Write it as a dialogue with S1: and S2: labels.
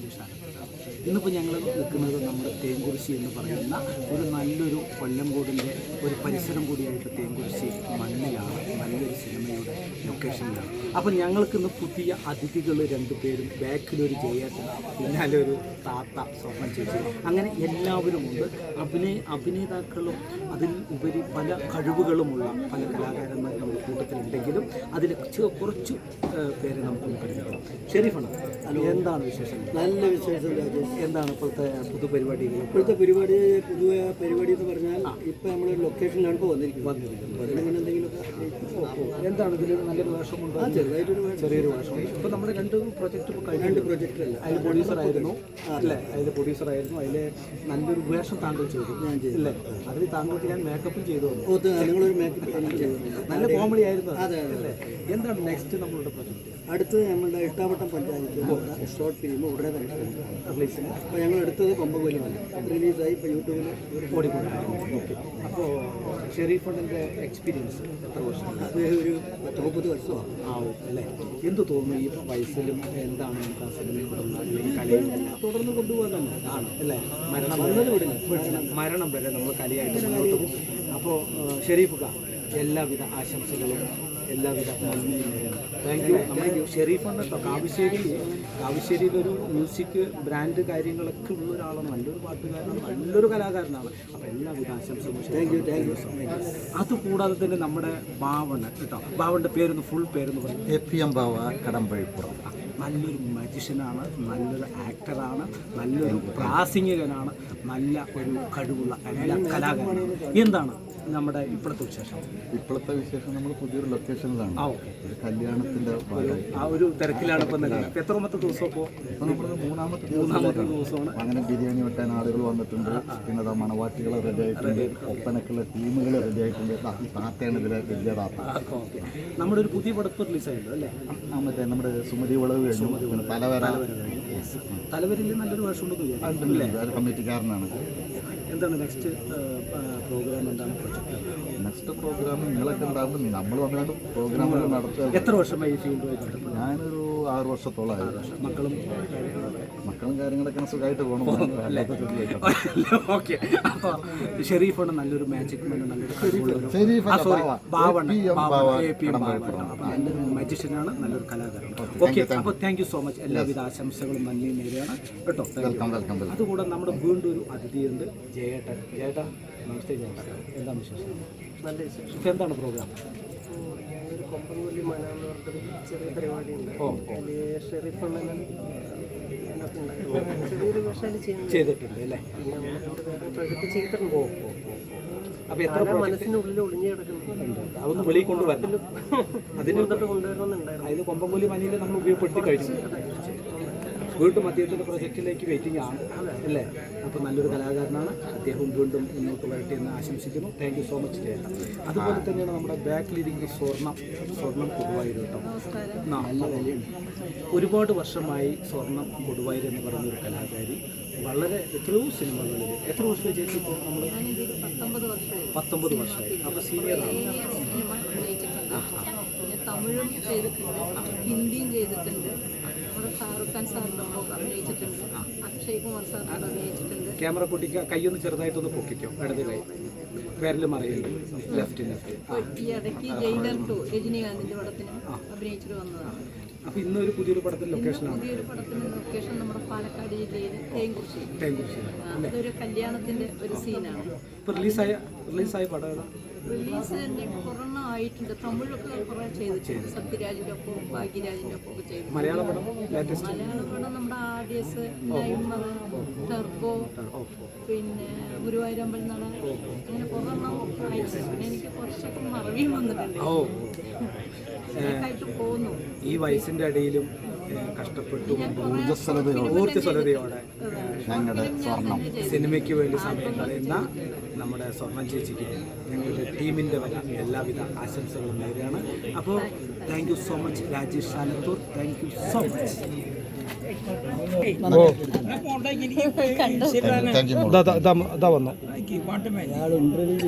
S1: രാജേഷ് ആലത്തൂരാണ്. ഇന്നിപ്പോൾ ഞങ്ങൾ നിൽക്കുന്നത് നമ്മുടെ തേങ്കുറിശ്ശി എന്ന് പറയുന്ന ഒരു നല്ലൊരു കൊല്ലംകോടിൻ്റെ ഒരു പരിസരം കൂടിയായിട്ട് തേങ്കുറിശ്ശി മണ്ണിലാണ്, നല്ലൊരു സിനിമയുടെ ലൊക്കേഷനിലാണ്. അപ്പോൾ ഞങ്ങൾക്കിന്ന് പുതിയ അതിഥികൾ 2 പേരും, ബാക്കിലൊരു ജയേട്ടൻ, പിന്നാലെ ഒരു താത്ത സ്വപ്നം ചേച്ചി, അങ്ങനെ എല്ലാവരുമുണ്ട്. അഭിനേതാക്കളും അതിൽ ഉപരി പല കഴിവുകളുമുള്ള പല കലാകാരന്മാർ നമ്മുടെ കൂട്ടത്തിലുണ്ടെങ്കിലും അതിൽ കുറച്ച് പേരെ നമുക്കൊന്ന് പരിചയപ്പെടാം. ഷെരീഫാണ്, എന്താണ് വിശേഷം? നല്ല വിശേഷം രാജേഷ്. എന്താണ് ഇപ്പോഴത്തെ പുതു പരിപാടികൾ? ഇപ്പോഴത്തെ പുതിയ പരിപാടി എന്ന് പറഞ്ഞാൽ ഇപ്പം നമ്മളൊരു ലൊക്കേഷനിലാണ് ഇപ്പോൾ വന്നിരിക്കുന്നത്. അങ്ങനെ എന്തെങ്കിലുമൊക്കെ എന്താണ് ഇതിൽ നല്ലൊരു വേഷമുണ്ട്? ചെറിയൊരു വേഷമുണ്ട്. ഇപ്പോൾ നമ്മുടെ 2 പ്രൊജക്റ്റ് ഇപ്പോൾ കഴിഞ്ഞ 2 പ്രൊജക്റ്റിലല്ല, അതിൽ പ്രൊഡ്യൂസറായിരുന്നു അല്ലേ? അതിൽ പ്രൊഡ്യൂസറായിരുന്നു. അതിൽ നല്ലൊരു വേഷം താങ്കൾ ചെയ്തു. ഞാൻ ചെയ്തില്ലേ? അതിൽ താങ്കൾക്ക് ഞാൻ മേക്കപ്പും ചെയ്തു. നിങ്ങളൊരു മേക്കപ്പ് ചെയ്തു. നല്ല കോമഡി ആയിരുന്നു. അതെ അല്ലേ? എന്താണ് നെക്സ്റ്റ് നമ്മളുടെ പ്രൊജക്റ്റ്? അടുത്ത് നമ്മളുടെ എട്ടാവട്ടം പഞ്ചായത്ത് ഷോർട്ട് ഫിലിം ഉടനെ തന്നെ റിലീസിന്. അപ്പോൾ ഞങ്ങൾ എടുത്തത് കൊമ്പകോലിയാണ്. റിലീസായി ഇപ്പോൾ യൂട്യൂബിൽ ഓടിക്കൊണ്ടിരിക്കുന്നു. ഓക്കെ. അപ്പോൾ ഷെരീഫിൻ്റെ എക്സ്പീരിയൻസ് എത്ര വർഷം? അത് ഒരു 30 വർഷമാണ് ആവും അല്ലേ? എന്ത് തോന്നുന്നു ഈ വയസ്സിലും? എന്താണ് നമുക്ക് ആ സിനിമയോടുള്ള അല്ലെങ്കിൽ കലയിൽ തുടർന്ന് കൊണ്ടുപോകാൻ തന്നെ ആണ് അല്ലേ? മരണം വരെ നമ്മൾ കലയായിട്ട് മുന്നോട്ട് പോകും. അപ്പോൾ ഷെരീഫുക, എല്ലാവിധ ആശംസകളും എല്ലാവിധ നന്ദിയും. Thank you. നമ്മുടെ ഷെരീഫുണ്ട് കേട്ടോ. കാവശ്ശേരിയിലൊരു മ്യൂസിക് ബ്രാൻഡ് കാര്യങ്ങളൊക്കെ ഉള്ള ഒരാളാണ്. നല്ലൊരു പാട്ടുകാരനാണ്, നല്ലൊരു കലാകാരനാണ്. അപ്പോൾ എല്ലാവിധ ആശംസകളും. Thank you so much. അതുകൂടാതെ തന്നെ നമ്മുടെ ബാവണ് കേട്ടോ. ബാവൻ്റെ പേരൊന്ന് ഫുൾ പേരെന്ന് പറയും? APM ബാവ, കടമ്പഴിപ്പുറം. നല്ലൊരു മജിഷ്യനാണ്, നല്ലൊരു ആക്ടറാണ്, നല്ലൊരു പ്രാസംഗികനാണ്, നല്ല ഒരു കഴിവുള്ള എല്ലാ കലാകാരനാണ്. എന്താണ് നമ്മുടെ ഇപ്പോഴത്തെ വിശേഷം? ഇപ്പോഴത്തെ വിശേഷം നമ്മൾ പുതിയൊരു ലൊക്കേഷനിലാണ്. ഒരു കല്യാണത്തിൻ്റെ ആ ഒരു തിരക്കിലാണ് ഇപ്പം തന്നെ. എത്രാമത്തെ ദിവസം? ഇപ്പോൾ മൂന്നാമത്തെ ദിവസമാണ്. അങ്ങനെ ബിരിയാണി വെട്ടാൻ ആളുകൾ വന്നിട്ടുണ്ട്. പിന്നെ മണവാട്ടികൾ റെഡി ആയിട്ടുണ്ട്, ഒപ്പനക്കുള്ള ടീമുകൾ റെഡി ആയിട്ടുണ്ട്. താത്തയാണ് ഇതിലെ വലിയ താത്ത. നമ്മുടെ ഒരു പുതിയ പടപ്പ് റിലീസായിട്ടുണ്ട് അല്ലേ? മറ്റേ നമ്മുടെ സുമതി വിളവ് കഴിഞ്ഞു. പിന്നെ തലവരിൽ നല്ലൊരു വേഷം ഉണ്ടല്ലേ? കമ്മിറ്റിക്കാരനാണ്. എന്താണ് നെക്സ്റ്റ് പ്രോഗ്രാം? എന്താണ് നെക്സ്റ്റ് പ്രോഗ്രാം? നിങ്ങളൊക്കെ ഉണ്ടാകുമ്പോൾ നമ്മൾ വന്നാലും പ്രോഗ്രാമുകൾ നടത്തുക. എത്ര വർഷമായി ഈ ഫീൽഡുമായി ബന്ധപ്പെട്ട്? ഞാനൊരു 6 വർഷത്തോളമായി. മക്കളും കാര്യങ്ങളൊക്കെ സുഖമായിട്ട് പോകണം. ഓക്കെ. അപ്പോൾ ഷെരീഫാണ് നല്ലൊരു മാജിക് മാൻ, നല്ലൊരു നല്ലൊരു മാജിഷ്യനാണ്, നല്ലൊരു കലാകാരൻ. ഓക്കെ. അപ്പോൾ താങ്ക് യു സോ മച്ച്. എല്ലാവിധ ആശംസകളും നന്ദിയും നേരെയാണ് കേട്ടോ. അതുകൂടെ നമ്മുടെ വീണ്ടും ഒരു അതിഥിയുണ്ട്, ജയേട്ടൻ. നമസ്തേ ജയേട്ടൻ. എന്താണ് വിശേഷം? നല്ല വിശേഷം. എന്താണ് പ്രോഗ്രാം? ഒരു കൊമ്പൻകൊല്ലി മന എന്ന് പറഞ്ഞൊരു ചെറിയ പരിപാടിയുണ്ട്. ചെറിയൊരു വേഷം ചെയ്തിട്ടുണ്ട് അല്ലേ? പ്രൊജക്റ്റ് ചെയ്തിട്ടുണ്ട്. അപ്പോൾ എത്ര മനസ്സിനുള്ളിൽ ഒളിഞ്ഞു കിടക്കുന്നുണ്ട്, അതൊന്ന് വെളിയിൽ കൊണ്ടുവരണം. അതിന് കൊണ്ടുവരണമെന്നുണ്ടായിരുന്നു. അതിന് കൊമ്പൻകൊല്ലി മനയിൽ നമ്മൾ ഉപയോഗപ്പെടുത്തി കഴിഞ്ഞു. വീണ്ടും അദ്ദേഹത്തിൻ്റെ പ്രൊജക്റ്റിലേക്ക് വെയിറ്റിംഗ് ആണ് അല്ലേ? അപ്പോൾ നല്ലൊരു കലാകാരനാണ് അദ്ദേഹം. വീണ്ടും മുന്നോട്ട് വരട്ടെ എന്ന് ആശംസിക്കുന്നു. താങ്ക് യു സോ മച്ച് ചേട്ടാ. അതുപോലെ തന്നെയാണ് നമ്മുടെ ബാക്കിലിരിക്കുന്ന സ്വർണം കൊടുവായൂർ കേട്ടോ. നല്ല വിലയുണ്ട്. ഒരുപാട് വർഷമായി സ്വർണം കൊടുവായൂർ എന്ന് പറയുന്നൊരു കലാകാരി. വളരെ എത്രയോ സിനിമകളിൽ. എത്ര വർഷമായി ചേച്ചി? ഇപ്പോൾ നമ്മൾ 19 വർഷമായി. അപ്പോൾ സീനിയറാണ്.
S2: തമിഴും ചെയ്തിട്ടുണ്ട്, ഹിന്ദിയും ചെയ്തിട്ടുണ്ട്. ഷാറുഖ് ഖാൻ സാറിൻ്റെ അഭിനയിച്ചിട്ടുണ്ട്, അക്ഷയ് കുമാർ സാറിൻ്റെ അഭിനയിച്ചിട്ടുണ്ട്.
S1: ക്യാമറ പൊട്ടിക്കുക, കൈയൊന്ന് ചെറുതായിട്ടൊന്ന് പൊക്കിക്കോ. ഇടത് കൈ പേരിൽ മറയുന്നു. ലെഫ്റ്റ്.
S2: ഈ ഇടയ്ക്ക് ജയിലർ 2 രജനീകാന്തിൻ്റെ പടത്തിന് അഭിനയിച്ചിട്ട് വന്നതാണ്.
S1: അപ്പോൾ ഇന്നൊരു പുതിയൊരു പടത്തിന് ലൊക്കേഷനാണ്.
S2: പുതിയൊരു പടത്തിന് ലൊക്കേഷൻ നമ്മുടെ പാലക്കാട് ജില്ലയിൽ തേങ്കുറിശ്ശി. അതൊരു കല്യാണത്തിൻ്റെ ഒരു സീനാണ്.
S1: ഇപ്പോൾ റിലീസായ പടമാണ്.
S2: റിലീസ് തന്നെ കൊറോണ ആയിട്ടുണ്ട്. തമിഴൊക്കെ കുറേ ചെയ്തിട്ടുണ്ട്. സത്യരാജിൻ്റെ ഒപ്പം ഭാഗ്യരാജിൻ്റെ ഒപ്പം ഒക്കെ ചെയ്തു.
S1: മലയാള പടം
S2: നമ്മുടെ ADS, നൈമർ, ടർബോ, പിന്നെ ഗുരുവായൂരമ്പൽ നട, അങ്ങനെ കൊറോണ ആയിട്ടുണ്ട്. പിന്നെ എനിക്ക് കുറച്ചൊക്കെ മറവിയും വന്നിട്ടുണ്ട്. ആയിട്ട് പോകുന്നു.
S1: ഈ വയസ്സിൻ്റെ ഇടയിലും കഷ്ടപ്പെട്ടു ഊർജ്ജസ്വലതയോടെ ഞങ്ങളുടെ സ്വർണം സിനിമയ്ക്ക് വേണ്ടി സമയം കളയുന്ന നമ്മുടെ സ്വർണം ചേച്ചിക്ക് ഞങ്ങളുടെ ടീമിൻ്റെ വക എല്ലാവിധ ആശംസകളും നേരെയാണ്. അപ്പോൾ thank you so much Rajesh Alathur. Thank you so much. വന്നു